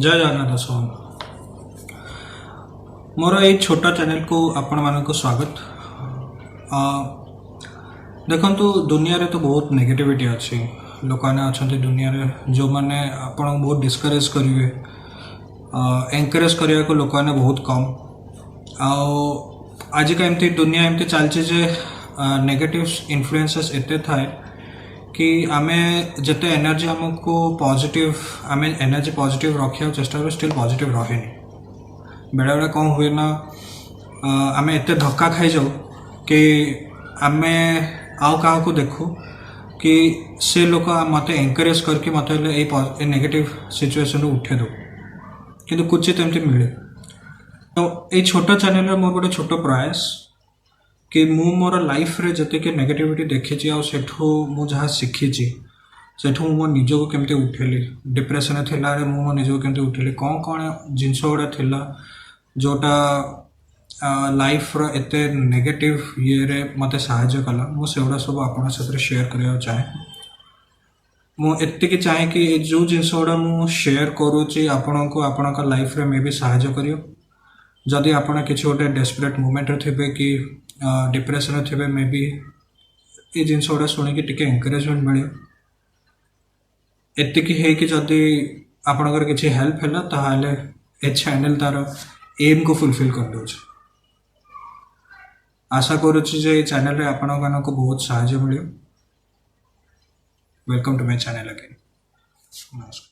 जय जगन्नाथ सोहन मोर ये छोटा चैनल को आपण मान को स्वागत। देखंतु दुनिया रे तो बहुत नेगेटिविटी अच्छी लोक मैंने अच्छा दुनिया रे जो मैंने आपन बहुत डिस्करेज करेंगे एनकरेज करने को लोक मैंने बहुत कम आज का एमती दुनिया एमती चलती जे नेगेटिव इन्फ्लुएंसेस एते थाए कि आमे जिते एनर्जी आमको पॉजिटिव आमे एनर्जी पॉजिटिव रखा चेष्टा करें स्टिल पॉजिटिव रहे बेले बेले कौन हुए ना आमे एते धक्का खाई जाऊ कि आमे आउ क्या को देखू कि से लोग मत एनकरेज करके मत नेगेटिव सिचुएशन उठे दो कि कुछ एमती मिले। तो ये छोटा चैनल मोर गोटे छोट प्रयास कि मु मोर लाइफ रे जते के नेगेटिविटी देखी मु जहाँ शिखी सेठू मो निज को केमती उठेली डिप्रेशन थिला रे मु मो निज को केमती उठेली कौन कौन जिनस गुड़ा थिला जोटा लाइफ रो एते नेगेटिव ये रे मते सहायता कला मु सेगुड़ा सब आपन साथ शेयर करया चाहे। मु एतिकी चाहे कि जो जिनस गुड़ा मु शेयर करूची आपन को आपन का लाइफ रे मे भी सहायता करियो जदि आपन किसी गोटे डेस्परेट मोमेंट थे कि डिप्रेशन थे मे बी ये जिनस गुड़ा शुणिकी टिके एनकरेजमेंट मिले एतिकी है कि जदि आपनकर किसी हेल्प है ताहले ए चैनल तार एम को फुलफिल कर दो। आशा करुच्ची जे ये चैनल रे आपण को बहुत सहायता मिले। Welcome to my channel again. नमस्कार।